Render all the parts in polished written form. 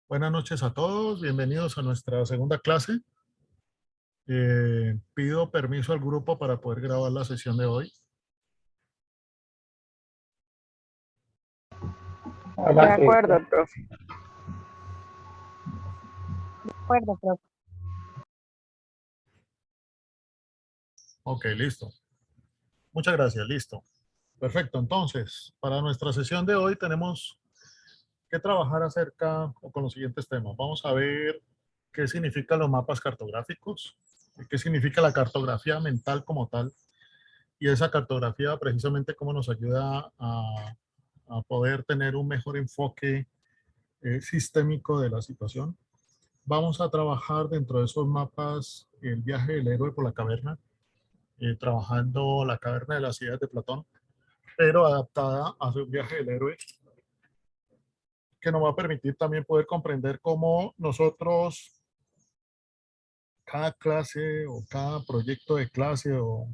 Buenas noches a todos, bienvenidos a nuestra segunda clase. Pido permiso al grupo para poder grabar la sesión de hoy. De Hola, acuerdo, profe. De acuerdo, profe. Ok, listo. Muchas gracias, listo. Perfecto, entonces, para nuestra sesión de hoy tenemos que trabajar acerca o con los siguientes temas. Vamos a ver qué significan los mapas cartográficos, qué significa la cartografía mental como tal, y esa cartografía precisamente cómo nos ayuda a poder tener un mejor enfoque sistémico de la situación. Vamos a trabajar dentro de esos mapas el viaje del héroe por la caverna, trabajando la caverna de las ideas de Platón, pero adaptada a su viaje del héroe, que nos va a permitir también poder comprender cómo nosotros, cada clase o cada proyecto de clase o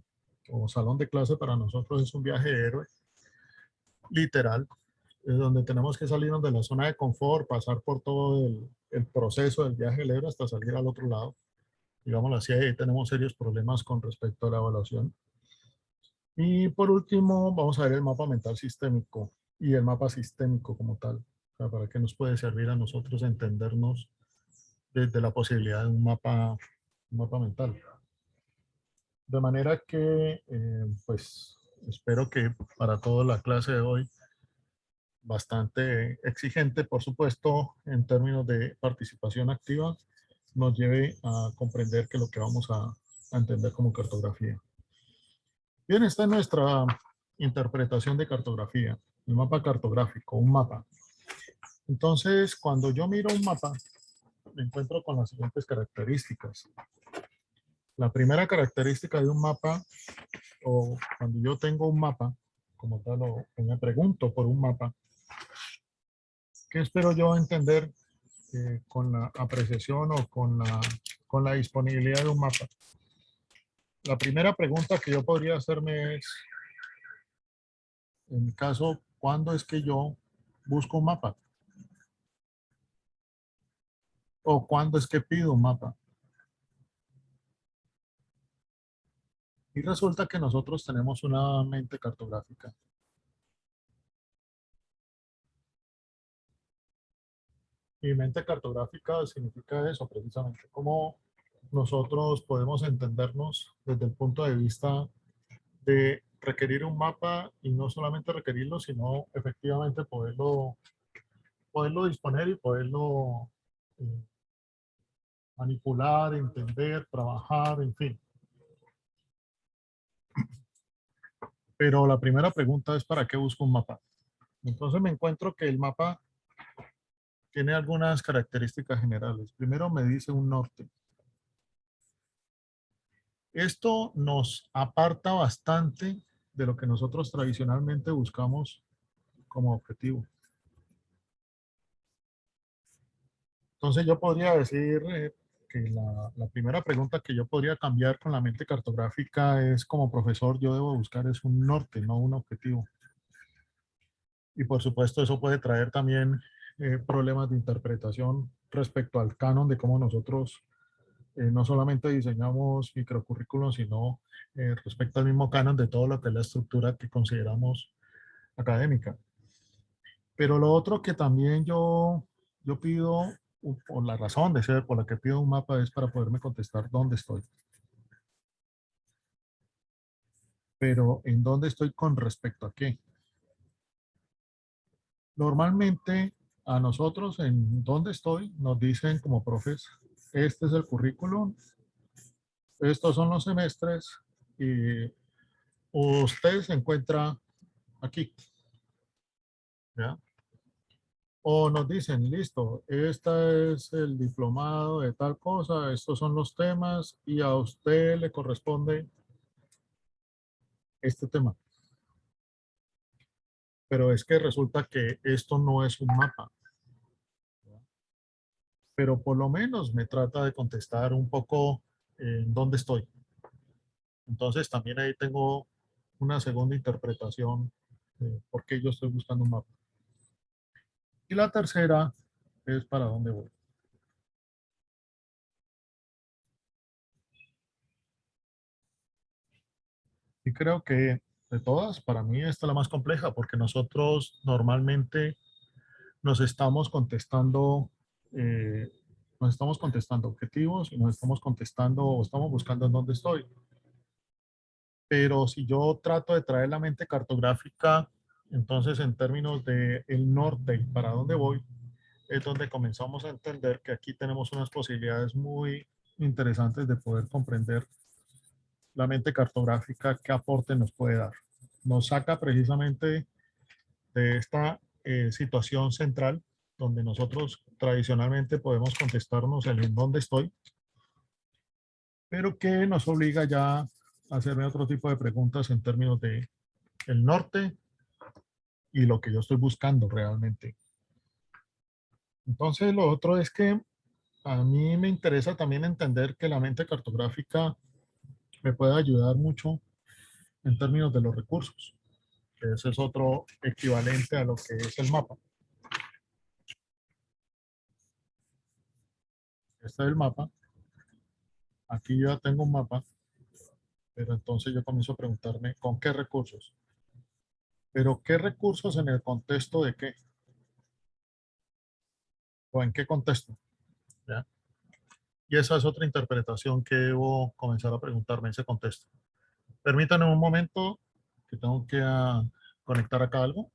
salón de clase para nosotros es un viaje de héroe, literal, es donde tenemos que salirnos de la zona de confort, pasar por todo el proceso del viaje del héroe hasta salir al otro lado. Digámoslo así, ahí tenemos serios problemas con respecto a la evaluación. Y por último, vamos a ver el mapa mental sistémico y el mapa sistémico como tal. O sea, para qué nos puede servir a nosotros entendernos desde la posibilidad de un mapa mental. De manera que, pues, espero que para toda la clase de hoy, bastante exigente, por supuesto, en términos de participación activa, nos lleve a comprender que lo que vamos a entender como cartografía. Bien, esta es nuestra interpretación de cartografía, el mapa cartográfico, un mapa. Entonces, cuando yo miro un mapa, me encuentro con las siguientes características. La primera característica de un mapa, o cuando yo tengo un mapa, como tal, o me pregunto por un mapa, ¿qué espero yo entender con la apreciación o con la disponibilidad de un mapa? La primera pregunta que yo podría hacerme es, en mi caso, ¿cuándo es que yo busco un mapa? ¿O cuándo es que pido un mapa? Y resulta que nosotros tenemos una mente cartográfica. Y mente cartográfica significa eso, precisamente, cómo nosotros podemos entendernos desde el punto de vista de requerir un mapa y no solamente requerirlo, sino efectivamente poderlo disponer y poderlo eh, manipular, entender, trabajar, en fin. Pero la primera pregunta es, ¿para qué busco un mapa? Entonces me encuentro que el mapa tiene algunas características generales. Primero me dice un norte. Esto nos aparta bastante de lo que nosotros tradicionalmente buscamos como objetivo. Entonces yo podría decir que la primera pregunta que yo podría cambiar con la mente cartográfica es, como profesor, yo debo buscar es un norte, no un objetivo. Y por supuesto eso puede traer también problemas de interpretación respecto al canon de cómo nosotros no solamente diseñamos microcurrículos, sino respecto al mismo canon de todo lo que es la estructura que consideramos académica. Pero lo otro que también yo pido, o la razón de ser por la que pido un mapa es para poderme contestar dónde estoy. Pero ¿en dónde estoy con respecto a qué? Normalmente a nosotros en dónde estoy nos dicen como profes, este es el currículum, estos son los semestres y usted se encuentra aquí, ¿ya? O nos dicen, listo, este es el diplomado de tal cosa, estos son los temas y a usted le corresponde este tema. Pero es que resulta que esto no es un mapa. Pero por lo menos me trata de contestar un poco en dónde estoy. Entonces también ahí tengo una segunda interpretación de por qué yo estoy buscando un mapa. Y la tercera es para dónde voy. Y creo que de todas, para mí esta es la más compleja, porque nosotros normalmente nos estamos contestando, eh, nos estamos contestando objetivos y nos estamos contestando o estamos buscando en dónde estoy. Pero si yo trato de traer la mente cartográfica, entonces en términos de el norte y para dónde voy, es donde comenzamos a entender que aquí tenemos unas posibilidades muy interesantes de poder comprender la mente cartográfica, qué aporte nos puede dar. Nos saca precisamente de esta situación central donde nosotros tradicionalmente podemos contestarnos el en dónde estoy, pero que nos obliga ya a hacerme otro tipo de preguntas en términos de el norte y lo que yo estoy buscando realmente. Entonces, lo otro es que a mí me interesa también entender que la mente cartográfica me puede ayudar mucho en términos de los recursos, que ese es otro equivalente a lo que es el mapa. Este es el mapa. Aquí yo ya tengo un mapa, pero entonces yo comienzo a preguntarme con qué recursos. Pero qué recursos en el contexto de qué o en qué contexto. ¿Ya? Y esa es otra interpretación que debo comenzar a preguntarme en ese contexto. Permítanme un momento que tengo que conectar acá algo.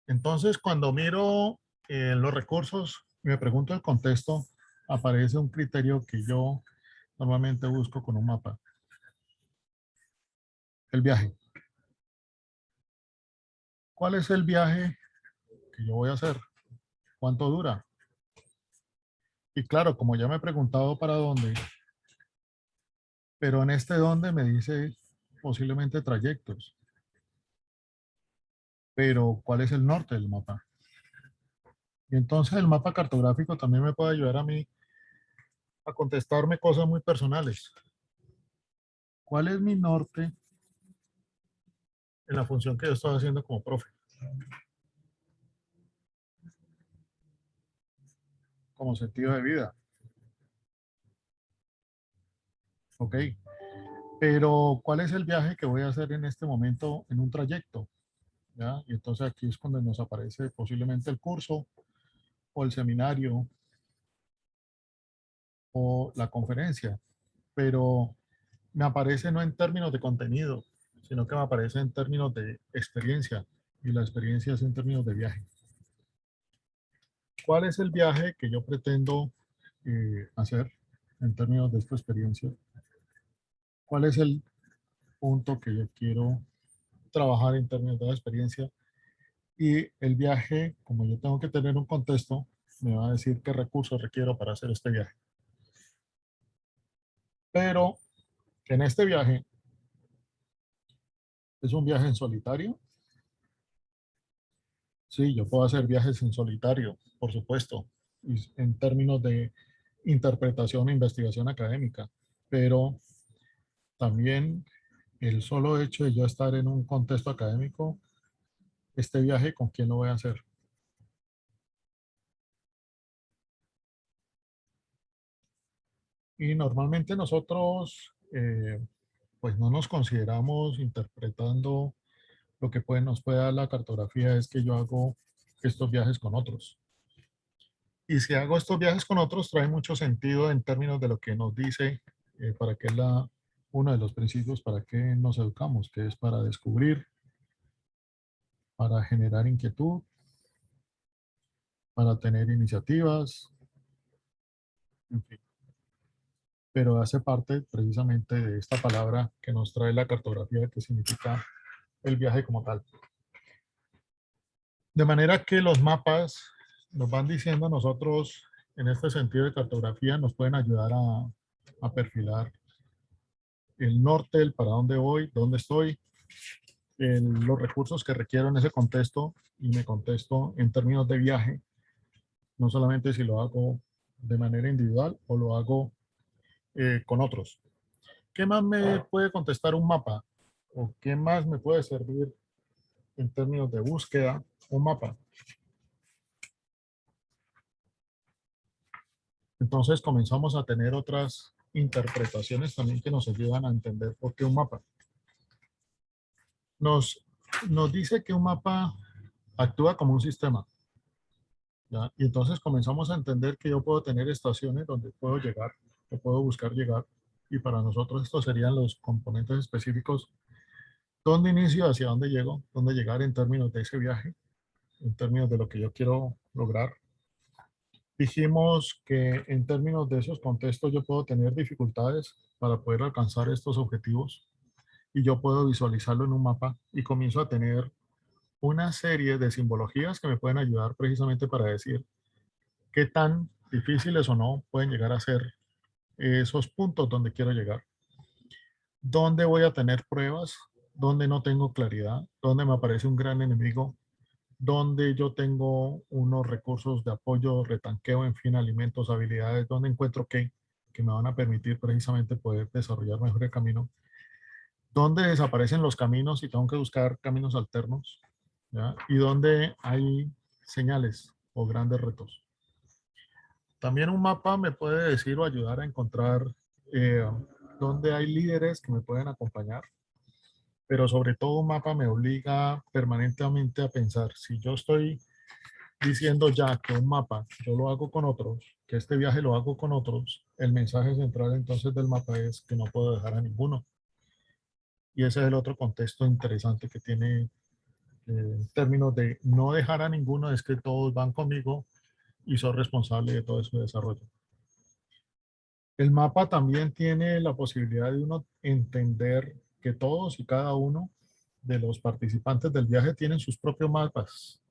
Entonces, cuando miro los recursos y me pregunto el contexto, aparece un criterio que yo normalmente busco con un mapa. El viaje. ¿Cuál es el viaje que yo voy a hacer? ¿Cuánto dura? Y claro, como ya me he preguntado para dónde, pero en este dónde me dice posiblemente trayectos. Pero ¿cuál es el norte del mapa? Y entonces el mapa cartográfico también me puede ayudar a mí a contestarme cosas muy personales. ¿Cuál es mi norte en la función que yo estoy haciendo como profe? Como sentido de vida. Ok. Pero ¿cuál es el viaje que voy a hacer en este momento en un trayecto? ¿Ya? Y entonces aquí es cuando nos aparece posiblemente el curso o el seminario o la conferencia. Pero me aparece no en términos de contenido, sino que me aparece en términos de experiencia. Y la experiencia es en términos de viaje. ¿Cuál es el viaje que yo pretendo hacer en términos de esta experiencia? ¿Cuál es el punto que yo quiero trabajar en términos de la experiencia? Y el viaje, como yo tengo que tener un contexto, me va a decir qué recursos requiero para hacer este viaje. Pero en este viaje, ¿es un viaje en solitario? Sí, yo puedo hacer viajes en solitario, por supuesto, y en términos de interpretación e investigación académica, pero también el solo hecho de yo estar en un contexto académico, este viaje, ¿con quién lo voy a hacer? Y normalmente nosotros, pues no nos consideramos interpretando lo que nos puede dar la cartografía, es que yo hago estos viajes con otros. Y si hago estos viajes con otros, trae mucho sentido en términos de lo que nos dice, para qué es uno de los principios para qué nos educamos, que es para descubrir, para generar inquietud, para tener iniciativas, en fin. pero hace parte precisamente de esta palabra que nos trae la cartografía, que significa el viaje como tal. De manera que los mapas nos van diciendo a nosotros, en este sentido de cartografía, nos pueden ayudar a perfilar el norte, el para dónde voy, dónde estoy, los recursos que requiero en ese contexto, y me contesto en términos de viaje, no solamente si lo hago de manera individual o lo hago con otros. ¿Qué más me puede contestar un mapa? ¿O qué más me puede servir en términos de búsqueda un mapa? Entonces comenzamos a tener otras interpretaciones también que nos ayudan a entender por qué un mapa. Nos, nos dice que un mapa actúa como un sistema, ¿ya? Y entonces comenzamos a entender que yo puedo tener estaciones donde puedo llegar, que puedo buscar llegar, y para nosotros estos serían los componentes específicos: dónde inicio, hacia dónde llego, dónde llegar en términos de ese viaje, en términos de lo que yo quiero lograr. Dijimos que en términos de esos contextos yo puedo tener dificultades para poder alcanzar estos objetivos, y yo puedo visualizarlo en un mapa y comienzo a tener una serie de simbologías que me pueden ayudar precisamente para decir qué tan difíciles o no pueden llegar a ser esos puntos donde quiero llegar. Dónde voy a tener pruebas, dónde no tengo claridad, dónde me aparece un gran enemigo, donde yo tengo unos recursos de apoyo, retanqueo, en fin, alimentos, habilidades, donde encuentro que me van a permitir precisamente poder desarrollar mejor el camino, donde desaparecen los caminos y tengo que buscar caminos alternos, ¿ya? Y donde hay señales o grandes retos. También un mapa me puede decir o ayudar a encontrar eh, dónde hay líderes que me pueden acompañar, pero sobre todo un mapa me obliga permanentemente a pensar: si yo estoy diciendo ya que un mapa yo lo hago con otros, que este viaje lo hago con otros, el mensaje central entonces del mapa es que no puedo dejar a ninguno. Y ese es el otro contexto interesante que tiene, en términos de no dejar a ninguno, es que todos van conmigo y soy responsable de todo su desarrollo. El mapa también tiene la posibilidad de uno entender que todos y cada uno de los participantes del viaje tienen sus propios mapas,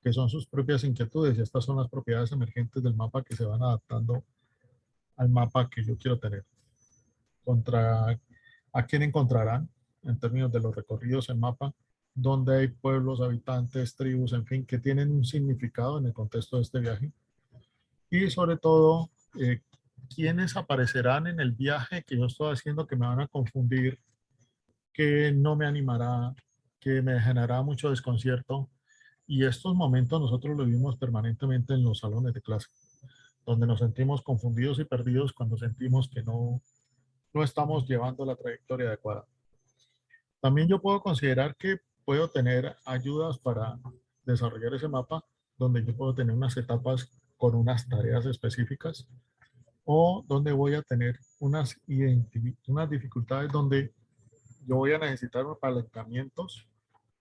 que son sus propias inquietudes, y estas son las propiedades emergentes del mapa que se van adaptando al mapa que yo quiero tener. Contra a quién encontrarán en términos de los recorridos en mapa, donde hay pueblos, habitantes, tribus, en fin, que tienen un significado en el contexto de este viaje. Y sobre todo, quiénes aparecerán en el viaje que yo estoy haciendo que me van a confundir, que no me animará, que me generará mucho desconcierto. Y estos momentos nosotros lo vivimos permanentemente en los salones de clase, donde nos sentimos confundidos y perdidos cuando sentimos que no estamos llevando la trayectoria adecuada. También yo puedo considerar que puedo tener ayudas para desarrollar ese mapa, donde yo puedo tener unas etapas con unas tareas específicas, o donde voy a tener unas dificultades donde yo voy a necesitar apalancamientos,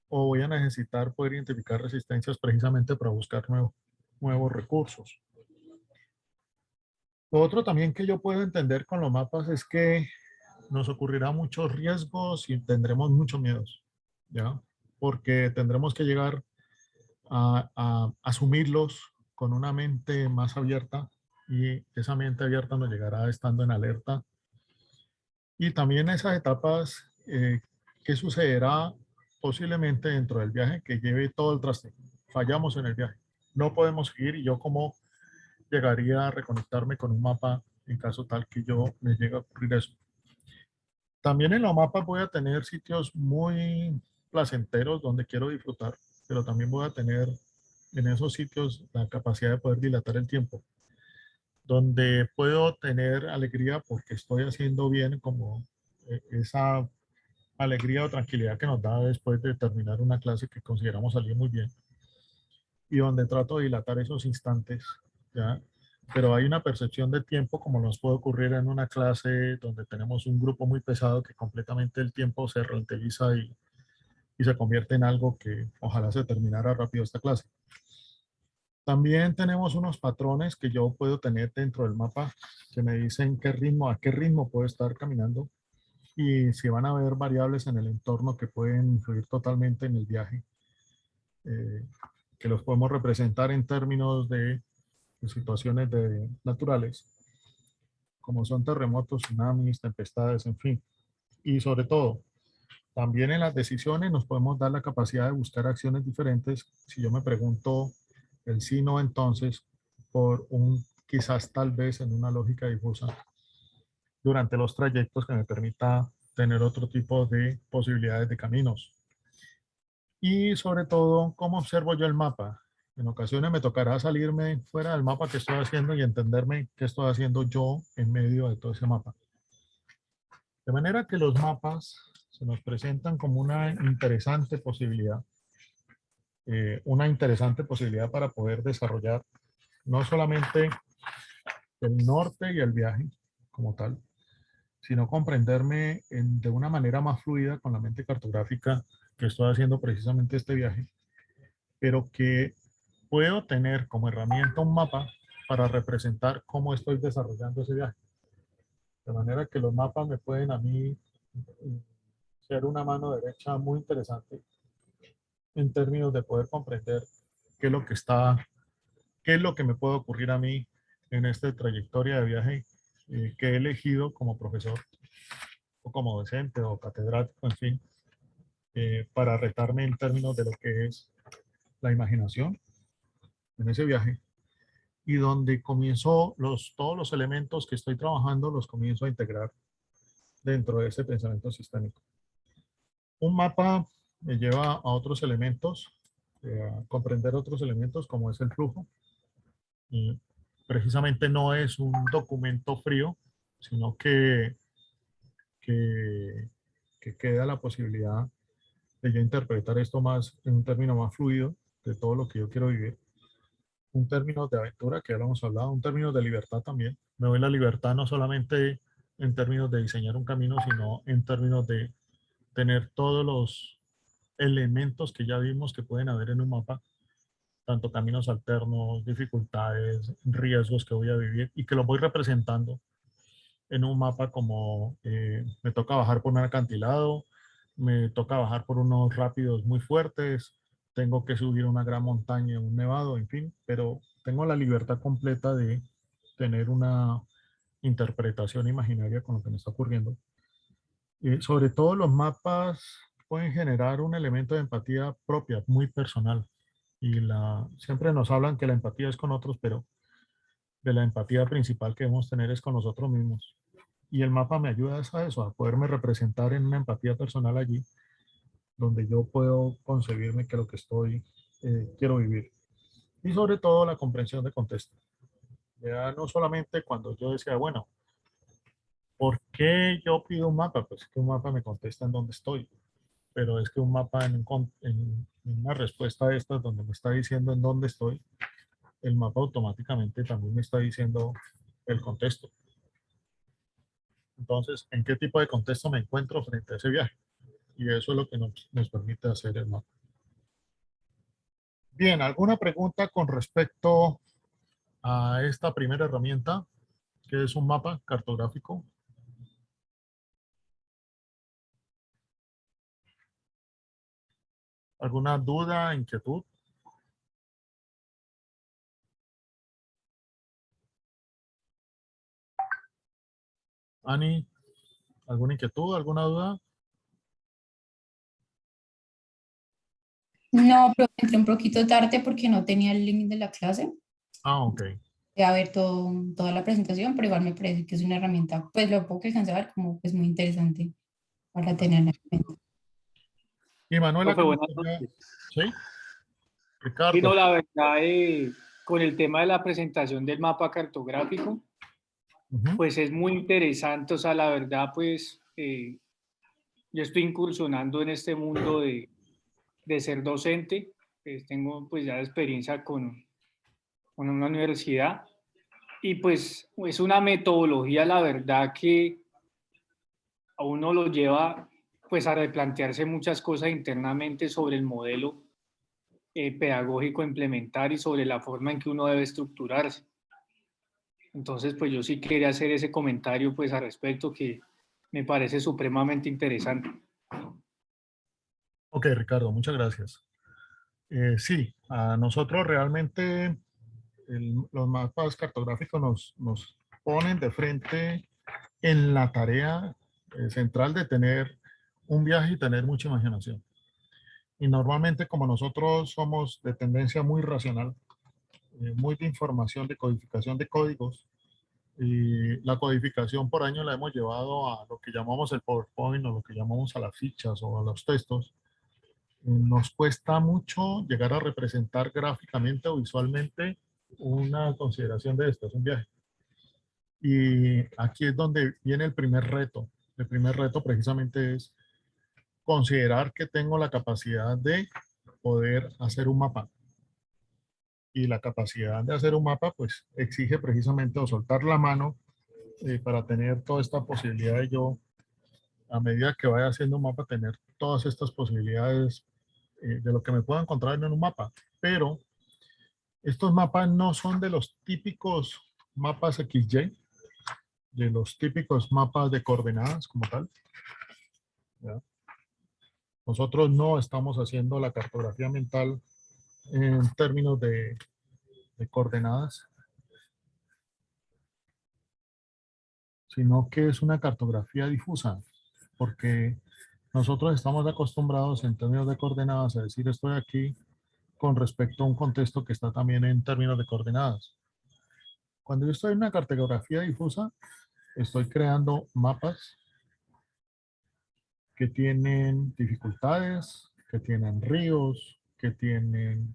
o voy a necesitar poder identificar resistencias precisamente para buscar nuevos recursos. Lo otro también que yo puedo entender con los mapas es que nos ocurrirá muchos riesgos y tendremos muchos miedos, ¿ya? Porque tendremos que llegar a asumirlos con una mente más abierta, y esa mente abierta nos llegará estando en alerta. Y también esas etapas, ¿qué sucederá posiblemente dentro del viaje que lleve todo el traste? Fallamos en el viaje, no podemos seguir, y yo cómo llegaría a reconectarme con un mapa en caso tal que yo me llegue a ocurrir eso. También en los mapas voy a tener sitios muy placenteros donde quiero disfrutar, pero también voy a tener en esos sitios la capacidad de poder dilatar el tiempo, donde puedo tener alegría porque estoy haciendo bien, como esa alegría o tranquilidad que nos da después de terminar una clase que consideramos salir muy bien, y donde trato de dilatar esos instantes, ¿ya? Pero hay una percepción del tiempo, como nos puede ocurrir en una clase donde tenemos un grupo muy pesado, que completamente el tiempo se ralentiza y se convierte en algo que ojalá se terminara rápido esta clase. También tenemos unos patrones que yo puedo tener dentro del mapa que me dicen qué ritmo, a qué ritmo puedo estar caminando y si van a haber variables en el entorno que pueden influir totalmente en el viaje, eh, que los podemos representar en términos de situaciones naturales, como son terremotos, tsunamis, tempestades, en fin. Y sobre todo, también en las decisiones nos podemos dar la capacidad de buscar acciones diferentes. Si yo me pregunto el sí, no, entonces, por un quizás, tal vez, en una lógica difusa, durante los trayectos que me permita tener otro tipo de posibilidades de caminos. Y sobre todo, ¿cómo observo yo el mapa? En ocasiones me tocará salirme fuera del mapa que estoy haciendo y entenderme qué estoy haciendo yo en medio de todo ese mapa. De manera que los mapas se nos presentan como una interesante posibilidad para poder desarrollar no solamente el norte y el viaje como tal, sino comprenderme de una manera más fluida con la mente cartográfica que estoy haciendo precisamente este viaje, pero que puedo tener como herramienta un mapa para representar cómo estoy desarrollando ese viaje. De manera que los mapas me pueden a mí ser una mano derecha muy interesante en términos de poder comprender qué es lo que está, qué es lo que me puede ocurrir a mí en esta trayectoria de viaje que he elegido como profesor o como docente o catedrático, en fin, para retarme en términos de lo que es la imaginación en ese viaje y donde comienzo todos los elementos que estoy trabajando los comienzo a integrar dentro de ese pensamiento sistémico. Un mapa me lleva a otros elementos, a comprender otros elementos como es el flujo. Y precisamente no es un documento frío, sino que, que queda la posibilidad de yo interpretar esto más en un término más fluido de todo lo que yo quiero vivir. Un término de aventura, que ya lo hemos hablado, un término de libertad también. Me doy la libertad no solamente en términos de diseñar un camino, sino en términos de tener todos los elementos que ya vimos que pueden haber en un mapa, tanto caminos alternos, dificultades, riesgos que voy a vivir y que los voy representando en un mapa como me toca bajar por un acantilado, me toca bajar por unos rápidos muy fuertes, tengo que subir una gran montaña, un nevado, en fin, pero tengo la libertad completa de tener una interpretación imaginaria con lo que me está ocurriendo. Sobre todo los mapas pueden generar un elemento de empatía propia, muy personal. Y siempre nos hablan que la empatía es con otros, pero de la empatía principal que debemos tener es con nosotros mismos. Y el mapa me ayuda a eso, a poderme representar en una empatía personal allí, donde yo puedo concebirme que lo que quiero vivir. Y sobre todo la comprensión de contexto. Ya no solamente cuando yo decía, bueno, ¿por qué yo pido un mapa? Pues que un mapa me contesta en dónde estoy. Pero es que un mapa en una respuesta de estas donde me está diciendo en dónde estoy, el mapa automáticamente también me está diciendo el contexto. Entonces, ¿en qué tipo de contexto me encuentro frente a ese viaje? Y eso es lo que nos permite hacer el mapa. Bien, ¿alguna pregunta con respecto a esta primera herramienta, que es un mapa cartográfico? ¿Alguna duda, inquietud? Ani, ¿alguna inquietud, alguna duda? No, pero entré un poquito tarde porque no tenía el link de la clase. Ah, ok. Voy a ver toda la presentación, pero igual me parece que es una herramienta, pues lo poco que alcancé a ver, como pues muy interesante para tenerla en cuenta. Y Manuela, Profe, ¿cómo buenas está? noches. ¿Sí? Sí, no, Ricardo. la verdad, con el tema de la presentación del mapa cartográfico, Ujú. pues es muy interesante. O sea, la verdad, pues yo estoy incursionando en este mundo de ser docente. Pues, tengo pues ya experiencia con una universidad y pues es una metodología, la verdad, que a uno lo lleva pues a replantearse muchas cosas internamente sobre el modelo pedagógico a implementar y sobre la forma en que uno debe estructurarse. Entonces, pues yo sí quería hacer ese comentario pues al respecto que me parece supremamente interesante. Ok, Ricardo, muchas gracias. Sí, a nosotros realmente los mapas cartográficos nos ponen de frente en la tarea central de tener un viaje y tener mucha imaginación. Y normalmente como nosotros somos de tendencia muy racional, muy de información, de codificación de códigos, y la codificación por año la hemos llevado a lo que llamamos el PowerPoint o lo que llamamos a las fichas o a los textos. Nos cuesta mucho llegar a representar gráficamente o visualmente una consideración de esto, es un viaje. Y aquí es donde viene el primer reto. El primer reto precisamente es considerar que tengo la capacidad de poder hacer un mapa. Y la capacidad de hacer un mapa pues exige precisamente o soltar la mano para tener toda esta posibilidad de yo, a medida que vaya haciendo un mapa, tener todas estas posibilidades de lo que me puedo encontrar en un mapa. Pero estos mapas no son de los típicos mapas XY, de los típicos mapas de coordenadas como tal. ¿Ya? Nosotros no estamos haciendo la cartografía mental en términos de coordenadas, sino que es una cartografía difusa, porque nosotros estamos acostumbrados en términos de coordenadas a decir estoy aquí con respecto a un contexto que está también en términos de coordenadas. Cuando yo estoy en una cartografía difusa, estoy creando mapas que tienen dificultades, que tienen ríos, que tienen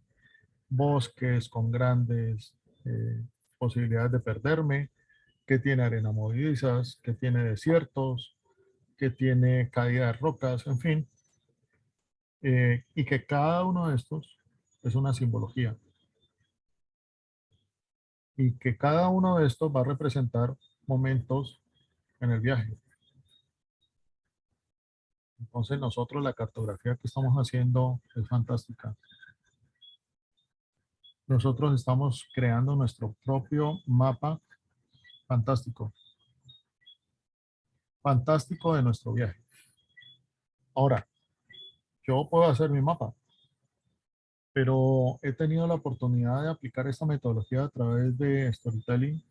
bosques con grandes posibilidades de perderme, que tiene arena movedizas, que tiene desiertos, que tiene caída de rocas, en fin, y que cada uno de estos es una simbología. Y que cada uno de estos va a representar momentos en el viaje. Entonces nosotros la cartografía que estamos haciendo es fantástica. Nosotros estamos creando nuestro propio mapa fantástico. Fantástico de nuestro viaje. Ahora, yo puedo hacer mi mapa, pero he tenido la oportunidad de aplicar esta metodología a través de storytelling,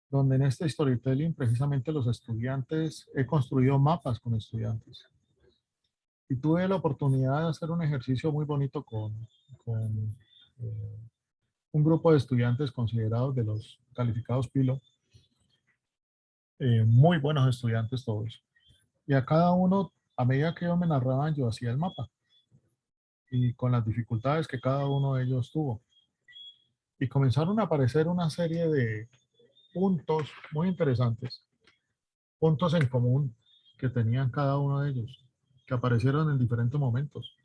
donde en este storytelling precisamente los estudiantes, he construido mapas con estudiantes. Y tuve la oportunidad de hacer un ejercicio muy bonito con un grupo de estudiantes considerados de los calificados Pilo, muy buenos estudiantes todos. Y a cada uno, a medida que ellos me narraban, yo hacía el mapa. Y con las dificultades que cada uno de ellos tuvo. Y comenzaron a aparecer una serie de puntos muy interesantes, puntos en común que tenían cada uno de ellos, que aparecieron en diferentes momentos.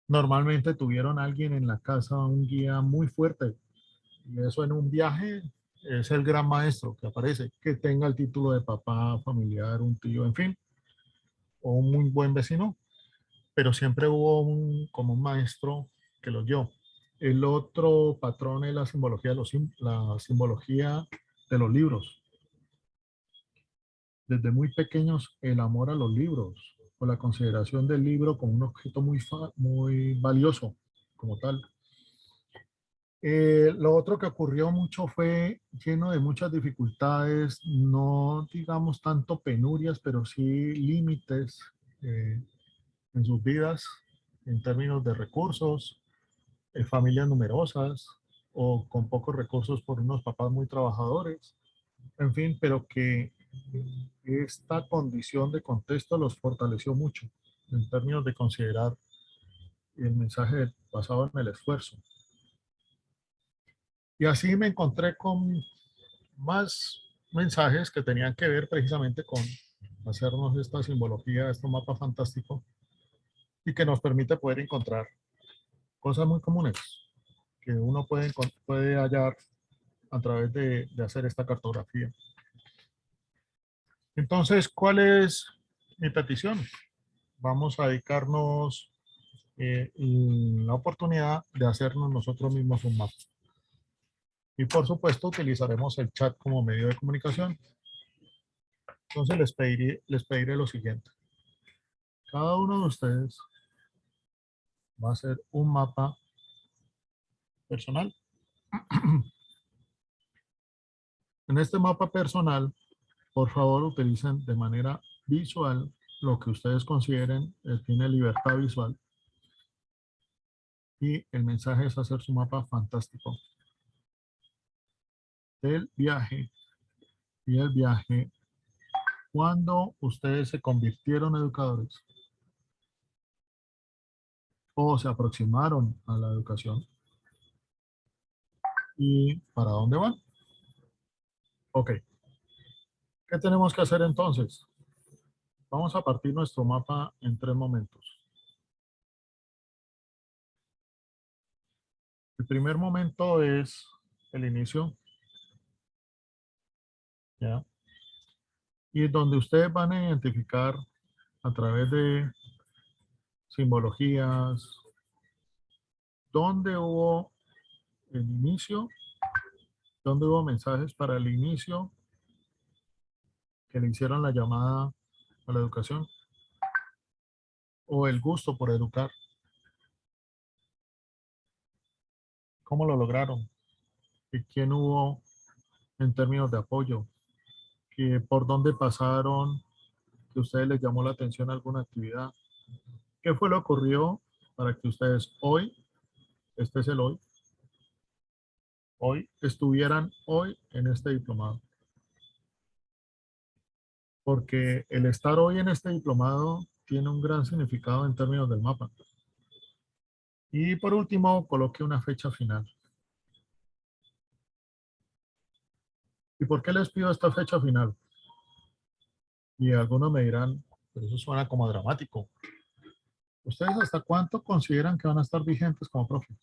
Normalmente tuvieron a alguien en la casa, un guía muy fuerte, y eso en un viaje es el gran maestro que aparece, que tenga el título de papá, familiar, un tío, en fin, o un muy buen vecino, pero siempre hubo como un maestro que lo guió. El otro patrón es la simbología la simbología de los libros. Desde muy pequeños, el amor a los libros o la consideración del libro como un objeto muy valioso como tal. Lo otro que ocurrió mucho fue lleno de muchas dificultades, no digamos tanto penurias, pero sí límites en sus vidas en términos de recursos, familias numerosas o con pocos recursos por unos papás muy trabajadores, en fin, pero que esta condición de contexto los fortaleció mucho en términos de considerar el mensaje basado en el esfuerzo. Y así me encontré con más mensajes que tenían que ver precisamente con hacernos esta simbología, este mapa fantástico, y que nos permite poder encontrar cosas muy comunes que uno puede hallar a través de hacer esta cartografía. Entonces, ¿cuál es mi petición? Vamos a dedicarnos la oportunidad de hacernos nosotros mismos un mapa. Y por supuesto utilizaremos el chat como medio de comunicación. Entonces les pediré lo siguiente. Cada uno de ustedes va a hacer un mapa personal. En este mapa personal, por favor, utilicen de manera visual lo que ustedes consideren tiene libertad visual. Y el mensaje es hacer su mapa fantástico del viaje. Y el viaje, cuando ustedes se convirtieron en educadores o se aproximaron a la educación. ¿Y para dónde van? Ok. ¿Qué tenemos que hacer entonces? Vamos a partir nuestro mapa en 3 momentos. El primer momento es el inicio. ¿Ya? Y donde ustedes van a identificar a través de simbologías, dónde hubo el inicio, dónde hubo mensajes para el inicio que le hicieron la llamada a la educación o el gusto por educar. ¿Cómo lo lograron? ¿Y quién hubo en términos de apoyo? ¿Y por dónde pasaron? ¿Que a ustedes les llamó la atención alguna actividad? ¿Qué fue lo que ocurrió para que ustedes hoy, este es el hoy estuvieran hoy en este diplomado? Porque el estar hoy en este diplomado tiene un gran significado en términos del mapa. Y por último, coloque una fecha final. ¿Y por qué les pido esta fecha final? Y algunos me dirán, pero eso suena como dramático. ¿Ustedes hasta cuánto consideran que van a estar vigentes como profe?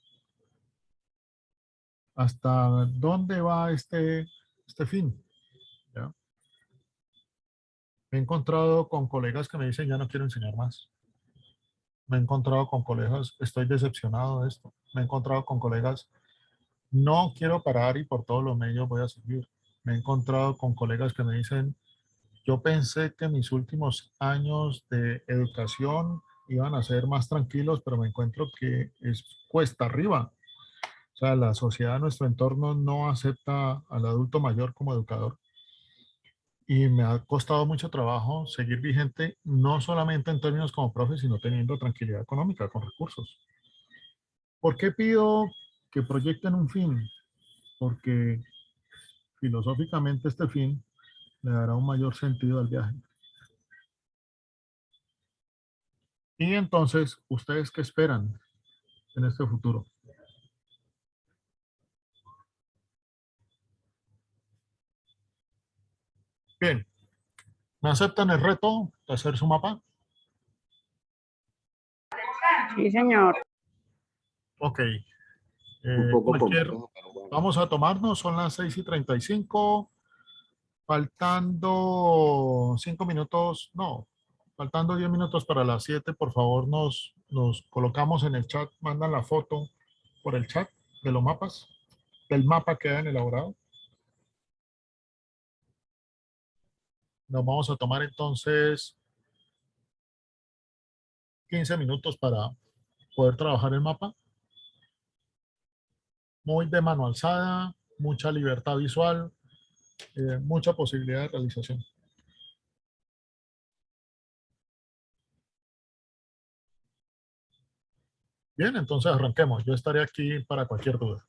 ¿Hasta dónde va este fin? ¿Ya? Me he encontrado con colegas que me dicen, ya no quiero enseñar más. Me he encontrado con colegas, estoy decepcionado de esto. Me he encontrado con colegas, no quiero parar y por todos los medios voy a seguir. Me he encontrado con colegas que me dicen, yo pensé que mis últimos años de educación iban a ser más tranquilos, pero me encuentro que es cuesta arriba. O sea, la sociedad, nuestro entorno no acepta al adulto mayor como educador. Y me ha costado mucho trabajo seguir vigente, no solamente en términos como profe, sino teniendo tranquilidad económica con recursos. ¿Por qué pido que proyecten un fin? Porque filosóficamente este fin le dará un mayor sentido al viaje. Y entonces, ¿ustedes qué esperan en este futuro? Bien, ¿me aceptan el reto de hacer su mapa? Sí, señor. Ok. Un poco Cualquier, complejo, pero bueno. vamos a tomarnos, son las 6:35, faltando 5 minutos, no, faltando 10 minutos para las 7, por favor nos colocamos en el chat, mandan la foto por el chat de los mapas, del mapa que hayan elaborado. Nos vamos a tomar entonces 15 minutos para poder trabajar el mapa. Muy de mano alzada, mucha libertad visual, mucha posibilidad de realización. Bien, entonces arranquemos. Yo estaré aquí para cualquier duda.